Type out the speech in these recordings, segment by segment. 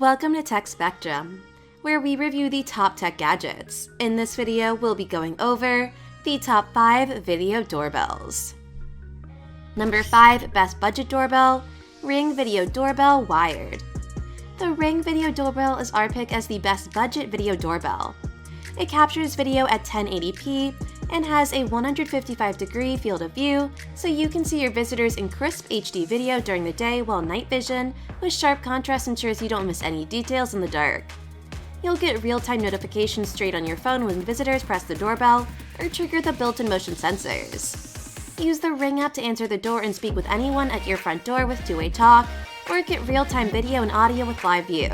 Welcome to Tech Spectrum, where we review the top tech gadgets. In this video, we'll be going over the top 5 video doorbells. Number 5, Best Budget Doorbell, Ring Video Doorbell Wired. The Ring Video Doorbell is our pick as the best budget video doorbell. It captures video at 1080p and has a 155-degree field of view, so you can see your visitors in crisp HD video during the day, while night vision with sharp contrast ensures you don't miss any details in the dark. You'll get real-time notifications straight on your phone when visitors press the doorbell or trigger the built-in motion sensors. Use the Ring app to answer the door and speak with anyone at your front door with two-way talk, or get real-time video and audio with live view.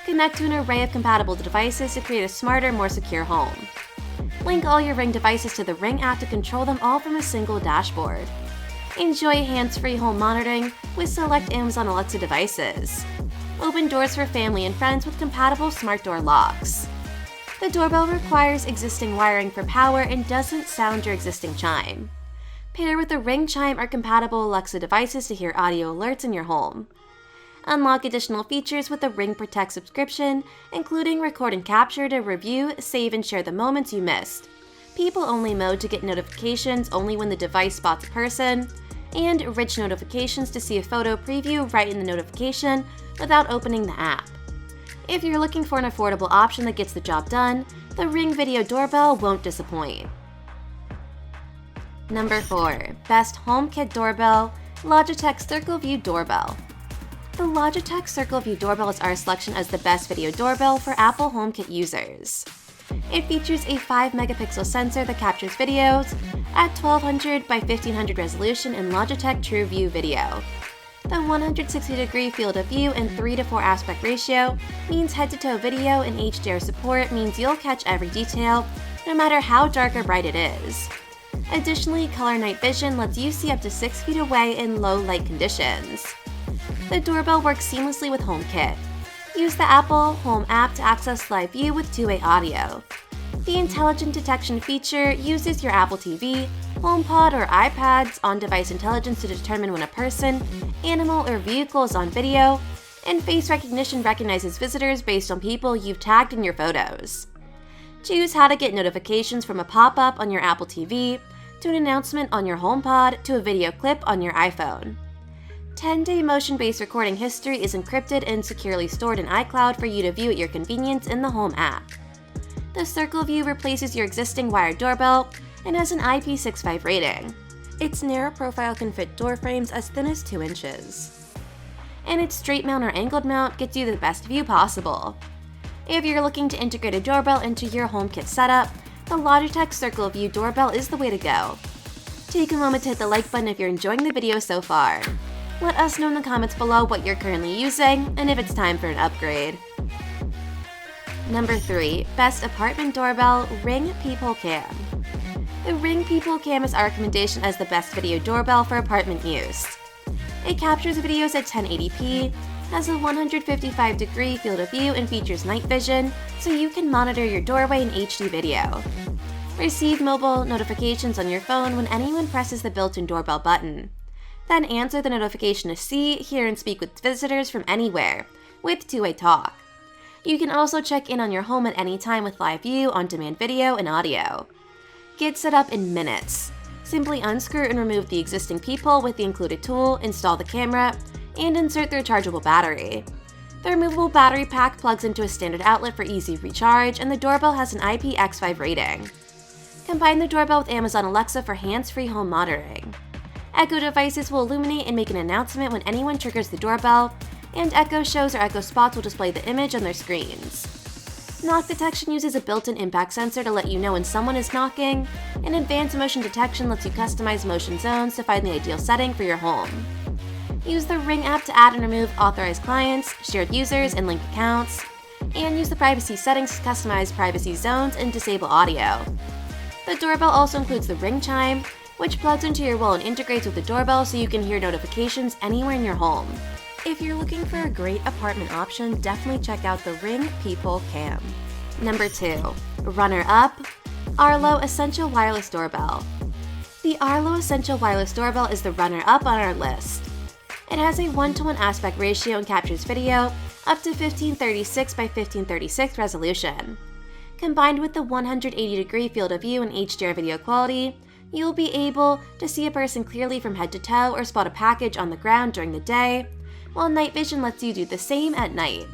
Connect to an array of compatible devices to create a smarter, more secure home. Link all your Ring devices to the Ring app to control them all from a single dashboard. Enjoy hands-free home monitoring with select Amazon Alexa devices. Open doors for family and friends with compatible smart door locks. The doorbell requires existing wiring for power and doesn't sound your existing chime. Pair with the Ring chime or compatible Alexa devices to hear audio alerts in your home. Unlock additional features with the Ring Protect subscription, including record and capture to review, save, and share the moments you missed, people-only mode to get notifications only when the device spots a person, and rich notifications to see a photo preview right in the notification without opening the app. If you're looking for an affordable option that gets the job done, the Ring Video Doorbell won't disappoint. Number 4, Best HomeKit Doorbell, Logitech Circle View Doorbell. The Logitech Circle View Doorbell is our selection as the best video doorbell for Apple HomeKit users. It features a 5-megapixel sensor that captures videos at 1200 by 1500 resolution in Logitech TrueView video. The 160-degree field of view and 3:4 aspect ratio means head-to-toe video, and HDR support means you'll catch every detail, no matter how dark or bright it is. Additionally, color night vision lets you see up to 6 feet away in low light conditions. The doorbell works seamlessly with HomeKit. Use the Apple Home app to access live view with two-way audio. The intelligent detection feature uses your Apple TV, HomePod, or iPad's on-device intelligence to determine when a person, animal, or vehicle is on video, and face recognition recognizes visitors based on people you've tagged in your photos. Choose how to get notifications from a pop-up on your Apple TV, to an announcement on your HomePod, to a video clip on your iPhone. 10-day motion-based recording history is encrypted and securely stored in iCloud for you to view at your convenience in the Home app. The Circle View replaces your existing wired doorbell and has an IP65 rating. Its narrow profile can fit door frames as thin as 2 inches. And its straight mount or angled mount gets you the best view possible. If you're looking to integrate a doorbell into your HomeKit setup, the Logitech Circle View Doorbell is the way to go. Take a moment to hit the like button if you're enjoying the video so far. Let us know in the comments below what you're currently using and if it's time for an upgrade. Number 3, Best Apartment Doorbell, Ring Peephole Cam. The Ring Peephole Cam is our recommendation as the best video doorbell for apartment use. It captures videos at 1080p, has a 155-degree field of view, and features night vision, so you can monitor your doorway in HD video. Receive mobile notifications on your phone when anyone presses the built-in doorbell button. Then answer the notification to see, hear, and speak with visitors from anywhere, with two-way talk. You can also check in on your home at any time with live view, on-demand video, and audio. Get set up in minutes. Simply unscrew and remove the existing peephole with the included tool, install the camera, and insert the rechargeable battery. The removable battery pack plugs into a standard outlet for easy recharge, and the doorbell has an IPX5 rating. Combine the doorbell with Amazon Alexa for hands-free home monitoring. Echo devices will illuminate and make an announcement when anyone triggers the doorbell, and Echo shows or Echo spots will display the image on their screens. Knock detection uses a built-in impact sensor to let you know when someone is knocking, and advanced motion detection lets you customize motion zones to find the ideal setting for your home. Use the Ring app to add and remove authorized clients, shared users, and linked accounts, and use the privacy settings to customize privacy zones and disable audio. The doorbell also includes the Ring chime, which plugs into your wall and integrates with the doorbell so you can hear notifications anywhere in your home. If you're looking for a great apartment option, definitely check out the Ring Peephole Cam. Number 2, runner-up, Arlo Essential Wireless Doorbell. The Arlo Essential Wireless Doorbell is the runner-up on our list. It has a 1:1 aspect ratio and captures video up to 1536 by 1536 resolution. Combined with the 180-degree field of view and HDR video quality, you'll be able to see a person clearly from head to toe or spot a package on the ground during the day, while night vision lets you do the same at night.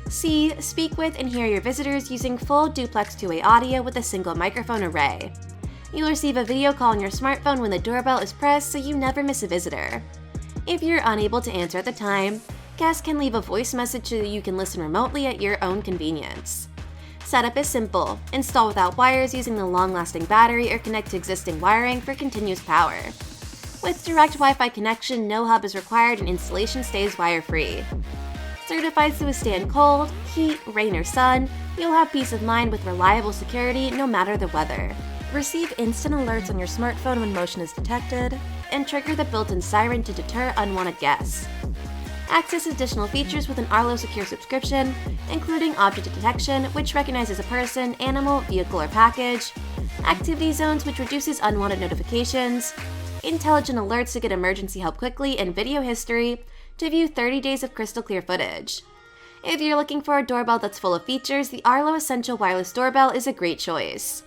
See, speak with, and hear your visitors using full duplex two-way audio with a single microphone array. You'll receive a video call on your smartphone when the doorbell is pressed so you never miss a visitor. If you're unable to answer at the time, guests can leave a voice message so that you can listen remotely at your own convenience. Setup is simple. Install without wires using the long-lasting battery or connect to existing wiring for continuous power. With direct Wi-Fi connection, no hub is required and installation stays wire-free. Certified to withstand cold, heat, rain, or sun, you'll have peace of mind with reliable security no matter the weather. Receive instant alerts on your smartphone when motion is detected, and trigger the built-in siren to deter unwanted guests. Access additional features with an Arlo Secure subscription, including object detection, which recognizes a person, animal, vehicle, or package, activity zones, which reduces unwanted notifications, intelligent alerts to get emergency help quickly, and video history to view 30 days of crystal clear footage. If you're looking for a doorbell that's full of features, the Arlo Essential Wireless Doorbell is a great choice.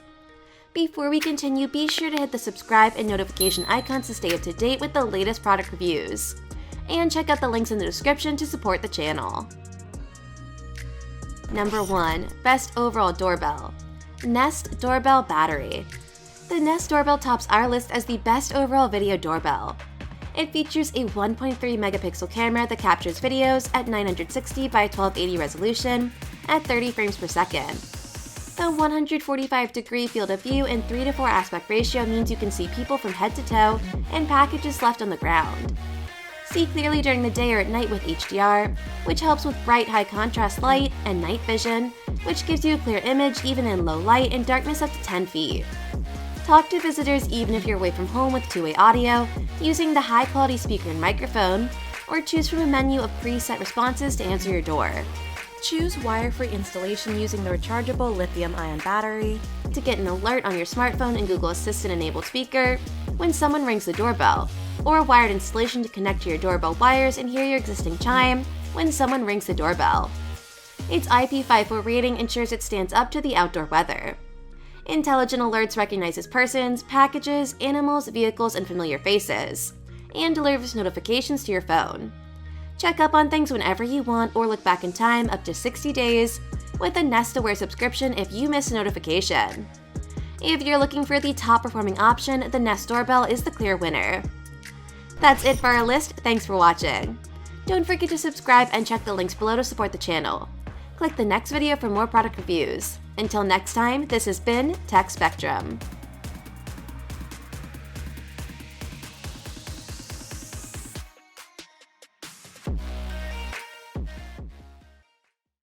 Before we continue, be sure to hit the subscribe and notification icons to stay up to date with the latest product reviews. And check out the links in the description to support the channel. Number 1. Best Overall Doorbell. Nest Doorbell Battery. The Nest Doorbell tops our list as the best overall video doorbell. It features a 1.3 megapixel camera that captures videos at 960 by 1280 resolution at 30 frames per second. The 145-degree field of view and 3:4 aspect ratio means you can see people from head to toe and packages left on the ground. See clearly during the day or at night with HDR, which helps with bright high contrast light, and night vision, which gives you a clear image even in low light and darkness up to 10 feet. Talk to visitors even if you're away from home with two-way audio, using the high-quality speaker and microphone, or choose from a menu of preset responses to answer your door. Choose wire-free installation using the rechargeable lithium-ion battery to get an alert on your smartphone and Google Assistant-enabled speaker when someone rings the doorbell, or a wired installation to connect to your doorbell wires and hear your existing chime when someone rings the doorbell. Its IP54 rating ensures it stands up to the outdoor weather. Intelligent alerts recognizes persons, packages, animals, vehicles, and familiar faces, and delivers notifications to your phone. Check up on things whenever you want or look back in time up to 60 days with a Nest Aware subscription if you miss a notification. If you're looking for the top-performing option, the Nest Doorbell is the clear winner. That's it for our list. Thanks for watching. Don't forget to subscribe and check the links below to support the channel. Click the next video for more product reviews. Until next time, this has been Tech Spectrum.